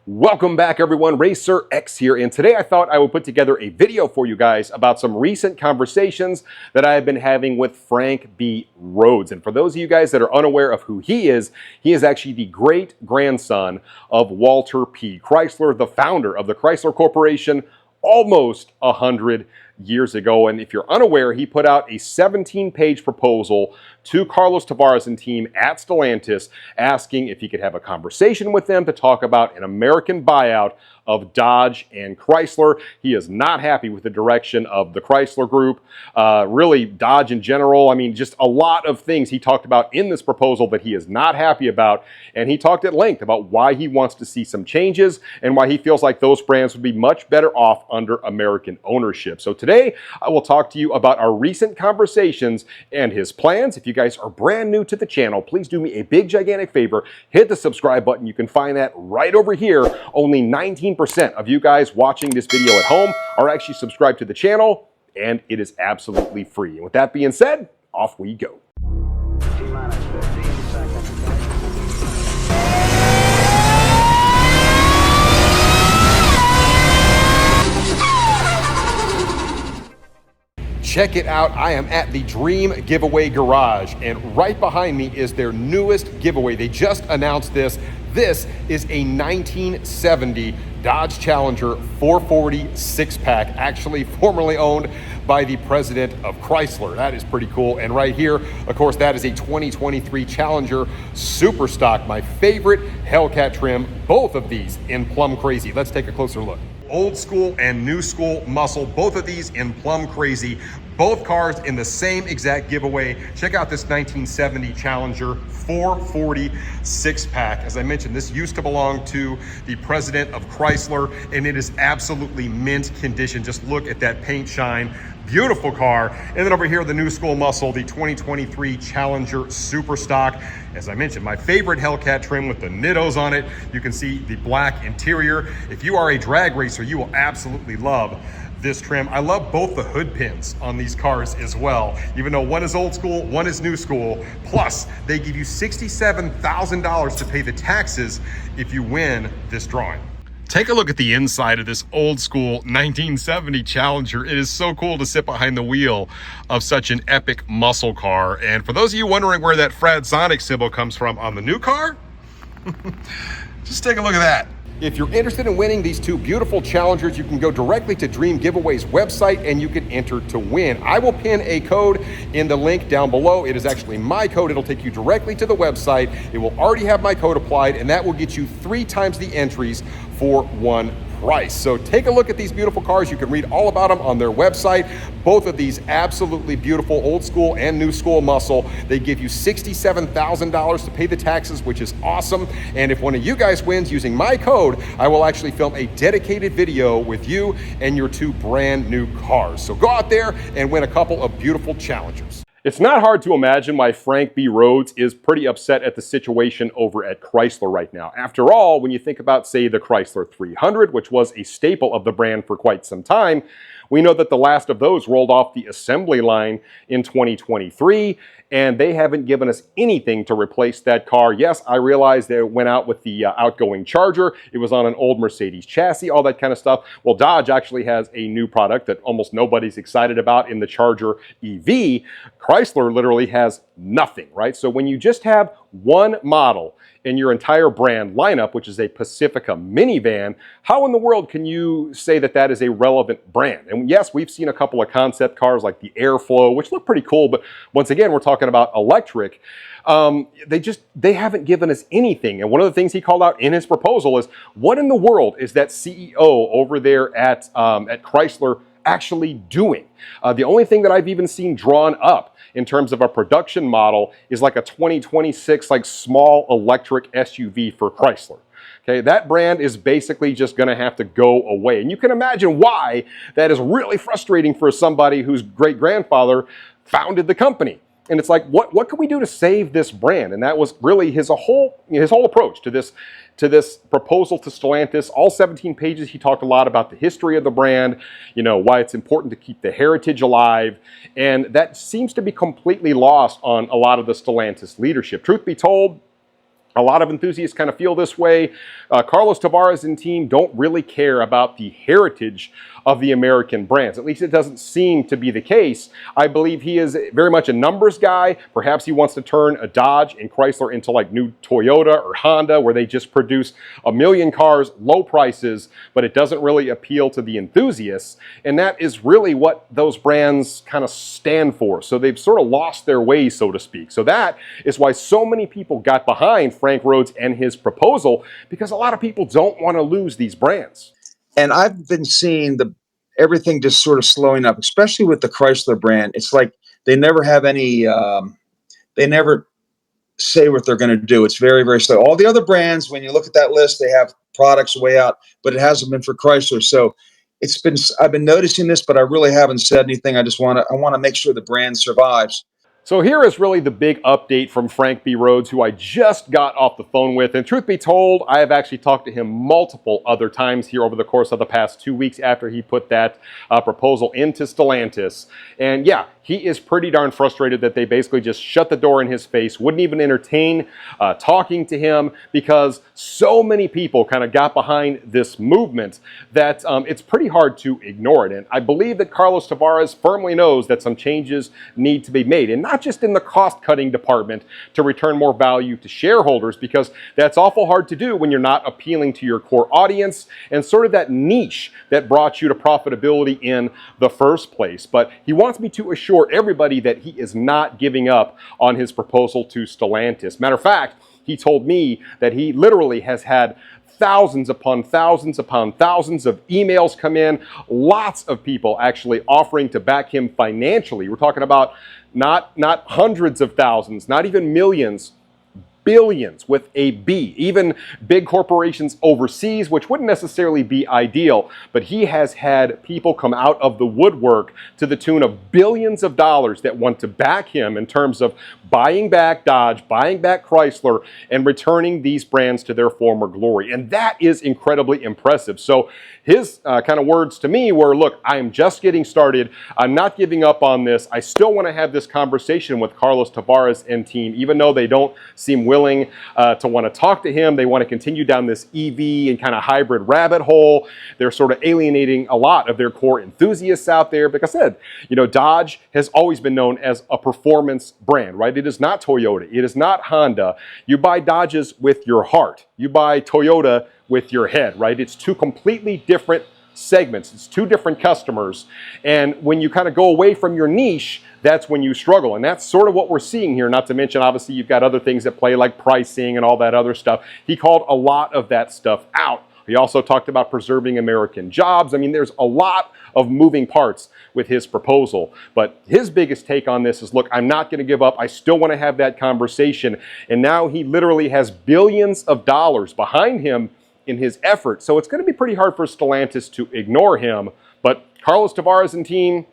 Welcome back everyone, RacerX here, and today I thought I would put together a video for you guys about some recent conversations that I have been having with Frank B. Rhodes. And for those of you guys that are unaware of who he is actually the great-grandson of Walter P. Chrysler, the founder of the Chrysler Corporation almost 100 years ago. And if you're unaware, he put out a 17-page proposal to Carlos Tavares and team at Stellantis asking if he could have a conversation with them to talk about an American buyout of Dodge and Chrysler. He is not happy with the direction of the Chrysler group, really Dodge in general. I mean, just a lot of things he talked about in this proposal that he is not happy about. And he talked at length about why he wants to see some changes and why he feels like those brands would be much better off under American ownership. So today I will talk to you about our recent conversations and his plans. If you guys are brand new to the channel, please do me a big gigantic favor, hit the subscribe button. You can find that right over here. Only 19% of you guys watching this video at home are actually subscribed to the channel, and it is absolutely free. And with that being said, off we go. Check it out, I am at the Dream Giveaway Garage, and right behind me is their newest giveaway. They just announced this. This is a 1970 Dodge Challenger 440 six-pack, actually formerly owned by the president of Chrysler. That is pretty cool. And right here, of course, that is a 2023 Challenger Super Stock, my favorite Hellcat trim, both of these in Plum Crazy. Let's take a closer look. Old school and new school muscle, both of these in Plum Crazy. Both cars in the same exact giveaway. Check out this 1970 Challenger 440 six-pack. As I mentioned, this used to belong to the president of Chrysler, and it is absolutely mint condition. Just look at that paint shine. Beautiful car. And then over here, the new school muscle, the 2023 Challenger Super Stock. As I mentioned, my favorite Hellcat trim with the nittos on it. You can see the black interior. If you are a drag racer, you will absolutely love this trim. I love both the hood pins on these cars as well. Even though one is old school, one is new school. Plus, they give you $67,000 to pay the taxes if you win this drawing. Take a look at the inside of this old school 1970 Challenger. It is so cool to sit behind the wheel of such an epic muscle car. And for those of you wondering where that Fradsonic symbol comes from on the new car, just take a look at that. If you're interested in winning these two beautiful Challengers, you can go directly to Dream Giveaway's website and you can enter to win. I will pin a code in the link down below. It is actually my code. It'll take you directly to the website. It will already have my code applied, and that will get you 3 times the entries for one price. So take a look at these beautiful cars. You can read all about them on their website. Both of these absolutely beautiful old school and new school muscle. They give you $67,000 to pay the taxes, which is awesome. And if one of you guys wins using my code, I will actually film a dedicated video with you and your 2 brand new cars. So go out there and win a couple of beautiful Challengers. It's not hard to imagine why Frank B. Rhodes is pretty upset at the situation over at Chrysler right now. After all, when you think about, say, the Chrysler 300, which was a staple of the brand for quite some time, we know that the last of those rolled off the assembly line in 2023, and they haven't given us anything to replace that car. Yes, I realize they went out with the outgoing Charger. It was on an old Mercedes chassis, all that kind of stuff. Well, Dodge actually has a new product that almost nobody's excited about in the Charger EV. Chrysler literally has nothing, right? So when you just have one model in your entire brand lineup, which is a Pacifica minivan, how in the world can you say that that is a relevant brand? And yes, we've seen a couple of concept cars like the Airflow, which look pretty cool, but once again, we're talking about electric. They haven't given us anything. And one of the things he called out in his proposal is, what in the world is that CEO over there at Chrysler actually doing? The only thing that I've even seen drawn up in terms of a production model is like a 2026 like small electric SUV for Chrysler. Okay, that brand is basically just going to have to go away. And you can imagine why that is really frustrating for somebody whose great-grandfather founded the company. And it's like, what can we do to save this brand? And that was really his whole approach to this proposal to Stellantis. All 17 pages, he talked a lot about the history of the brand, you know, why it's important to keep the heritage alive. And that seems to be completely lost on a lot of the Stellantis leadership. Truth be told, A lot of enthusiasts kind of feel this way. Carlos Tavares and team don't really care about the heritage of the American brands. At least it doesn't seem to be the case. I believe he is very much a numbers guy. Perhaps he wants to turn a Dodge and Chrysler into like new Toyota or Honda, where they just produce a million cars, low prices, but it doesn't really appeal to the enthusiasts. And that is really what those brands kind of stand for. So they've sort of lost their way, so to speak. So that is why so many people got behind Frank Rhodes and his proposal, because a lot of people don't want to lose these brands. And I've been seeing everything just sort of slowing up, especially with the Chrysler brand. It's like they never have any, they never say what they're going to do. It's very, very slow. All the other brands, when you look at that list, they have products way out, but it hasn't been for Chrysler. So I've been noticing this, but I really haven't said anything. I want to make sure the brand survives. So here is really the big update from Frank B. Rhodes, who I just got off the phone with. And truth be told, I have actually talked to him multiple other times here over the course of the past 2 weeks after he put that proposal into Stellantis. And yeah, he is pretty darn frustrated that they basically just shut the door in his face, wouldn't even entertain talking to him, because so many people kind of got behind this movement that it's pretty hard to ignore it. And I believe that Carlos Tavares firmly knows that some changes need to be made, and not just in the cost-cutting department to return more value to shareholders, because that's awful hard to do when you're not appealing to your core audience and sort of that niche that brought you to profitability in the first place. But he wants me to assure everybody that he is not giving up on his proposal to Stellantis. Matter of fact, he told me that he literally has had thousands upon thousands upon thousands of emails come in, lots of people actually offering to back him financially. We're talking about not hundreds of thousands, not even millions, billions with a B. Even big corporations overseas, which wouldn't necessarily be ideal, but he has had people come out of the woodwork to the tune of billions of dollars that want to back him in terms of buying back Dodge, buying back Chrysler, and returning these brands to their former glory. And that is incredibly impressive. So his kind of words to me were, look, I am just getting started. I'm not giving up on this. I still want to have this conversation with Carlos Tavares and team, even though they don't seem willing to want to talk to him. They want to continue down this EV and kind of hybrid rabbit hole. They're sort of alienating a lot of their core enthusiasts out there. Like I said, you know, Dodge has always been known as a performance brand, right? It is not Toyota. It is not Honda. You buy Dodges with your heart. You buy Toyota with your head, right? It's two completely different segments. It's two different customers. And when you kind of go away from your niche, that's when you struggle. And that's sort of what we're seeing here. Not to mention, obviously, you've got other things that play like pricing and all that other stuff. He called a lot of that stuff out. He also talked about preserving American jobs. I mean, there's a lot of moving parts with his proposal. But his biggest take on this is, look, I'm not going to give up. I still want to have that conversation. And now he literally has billions of dollars behind him in his effort. So it's going to be pretty hard for Stellantis to ignore him. But Carlos Tavares and team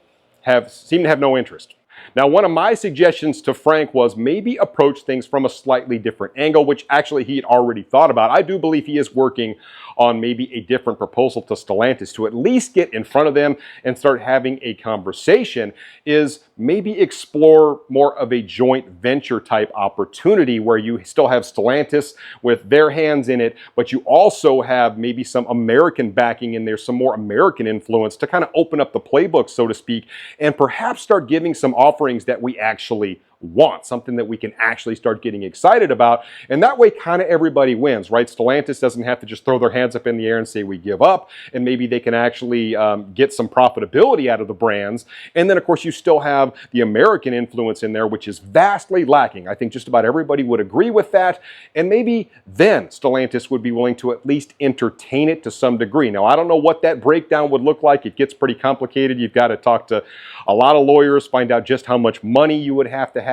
seem to have no interest. Now, one of my suggestions to Frank was maybe approach things from a slightly different angle, which actually he had already thought about. I do believe he is working on maybe a different proposal to Stellantis to at least get in front of them and start having a conversation, is maybe explore more of a joint venture type opportunity where you still have Stellantis with their hands in it, but you also have maybe some American backing in there, some more American influence to kind of open up the playbook, so to speak, and perhaps start giving some offerings that we actually want, something that we can actually start getting excited about. And that way kind of everybody wins, right? Stellantis doesn't have to just throw their hands up in the air and say we give up, and maybe they can actually get some profitability out of the brands. And then of course you still have the American influence in there, which is vastly lacking. I think just about everybody would agree with that. And maybe then Stellantis would be willing to at least entertain it to some degree. Now, I don't know what that breakdown would look like. It gets pretty complicated. You've got to talk to a lot of lawyers, find out just how much money you would have to have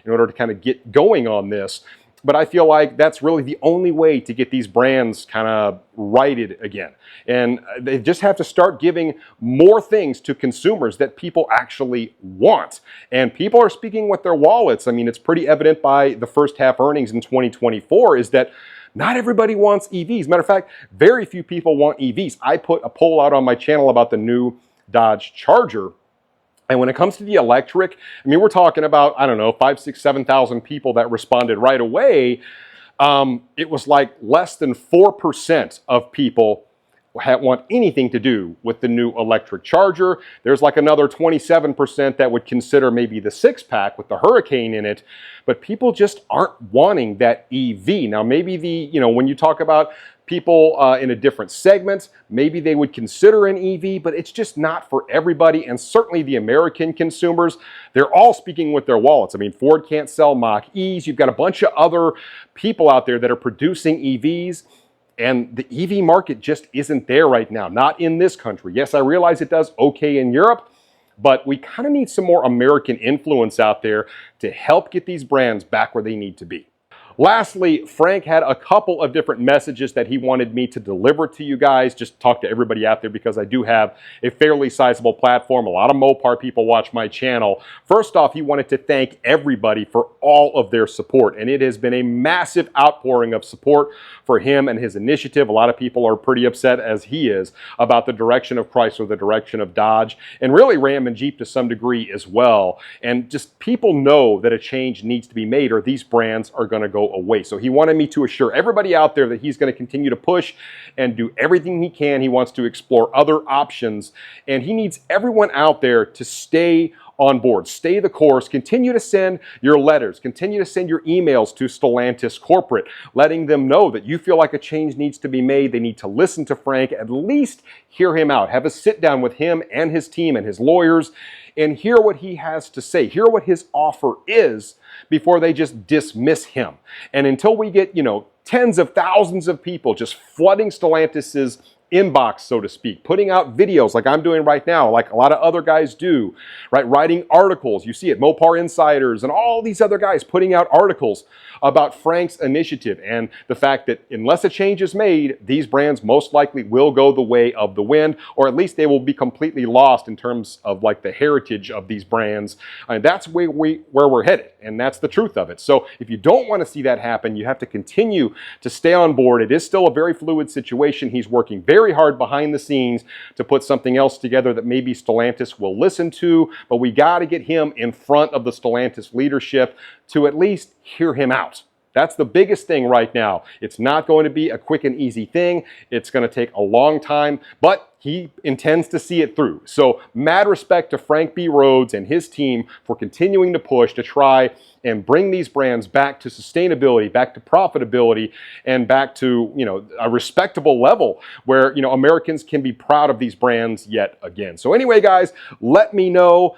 in order to kind of get going on this. But I feel like that's really the only way to get these brands kind of righted again. And they just have to start giving more things to consumers that people actually want. And people are speaking with their wallets. I mean, it's pretty evident by the first half earnings in 2024 is that not everybody wants EVs. Matter of fact, very few people want EVs. I put a poll out on my channel about the new Dodge Charger. And when it comes to the electric, I mean, we're talking about, I don't know, 5,000, 6,000, 7,000 people that responded right away. it was like less than 4% of people want anything to do with the new electric Charger. There's like another 27% that would consider maybe the 6-pack with the Hurricane in it, but people just aren't wanting that EV. Now, maybe when you talk about people in a different segment, maybe they would consider an EV, but it's just not for everybody. And certainly the American consumers, they're all speaking with their wallets. I mean, Ford can't sell Mach-E's. You've got a bunch of other people out there that are producing EVs. And the EV market just isn't there right now, not in this country. Yes, I realize it does okay in Europe, but we kind of need some more American influence out there to help get these brands back where they need to be. Lastly, Frank had a couple of different messages that he wanted me to deliver to you guys, just talk to everybody out there because I do have a fairly sizable platform. A lot of Mopar people watch my channel. First off, he wanted to thank everybody for all of their support, and it has been a massive outpouring of support for him and his initiative. A lot of people are pretty upset, as he is, about the direction of Chrysler, the direction of Dodge, and really Ram and Jeep to some degree as well. And just people know that a change needs to be made or these brands are going to go away. So he wanted me to assure everybody out there that he's going to continue to push and do everything he can. He wants to explore other options, and he needs everyone out there to stay on board, stay the course, continue to send your letters, continue to send your emails to Stellantis corporate, letting them know that you feel like a change needs to be made. They need to listen to Frank, at least hear him out, have a sit down with him and his team and his lawyers, and hear what he has to say, hear what his offer is before they just dismiss him. And until we get, tens of thousands of people just flooding Stellantis's inbox, so to speak, putting out videos like I'm doing right now, like a lot of other guys do, right? Writing articles. You see it, Mopar Insiders and all these other guys putting out articles about Frank's initiative and the fact that unless a change is made, these brands most likely will go the way of the wind, or at least they will be completely lost in terms of like the heritage of these brands. And that's where we're headed, and that's the truth of it. So if you don't want to see that happen, you have to continue to stay on board. It is still a very fluid situation. He's working very hard behind the scenes to put something else together that maybe Stellantis will listen to, but we got to get him in front of the Stellantis leadership to at least hear him out. That's the biggest thing right now. It's not going to be a quick and easy thing. It's going to take a long time, but he intends to see it through. So mad respect to Frank B. Rhodes and his team for continuing to push to try and bring these brands back to sustainability, back to profitability, and back to, a respectable level where, Americans can be proud of these brands yet again. So anyway, guys, let me know.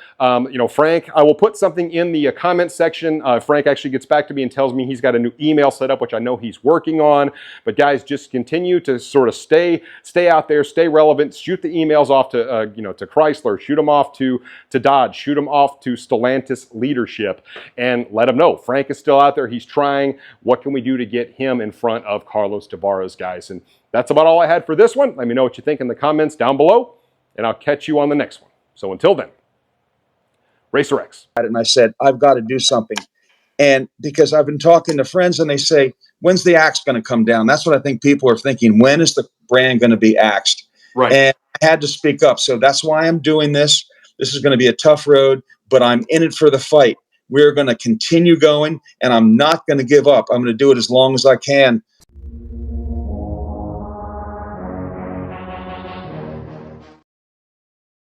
Frank, I will put something in the comment section. Frank actually gets back to me and tells me he's got a new email set up, which I know he's working on. But guys, just continue to sort of stay out there, stay relevant, shoot the emails off to, to Chrysler, shoot them off to Dodge, shoot them off to Stellantis leadership, and let him know Frank is still out there. He's trying. What can we do to get him in front of Carlos Tavares, guys? And that's about all I had for this one. Let me know what you think in the comments down below, and I'll catch you on the next one. So until then, RacerX. And I said, I've got to do something. And because I've been talking to friends and they say, when's the axe going to come down? That's what I think people are thinking. When is the brand going to be axed? Right. And I had to speak up. So that's why I'm doing this. This is going to be a tough road, but I'm in it for the fight. We're going to continue going, and I'm not going to give up. I'm going to do it as long as I can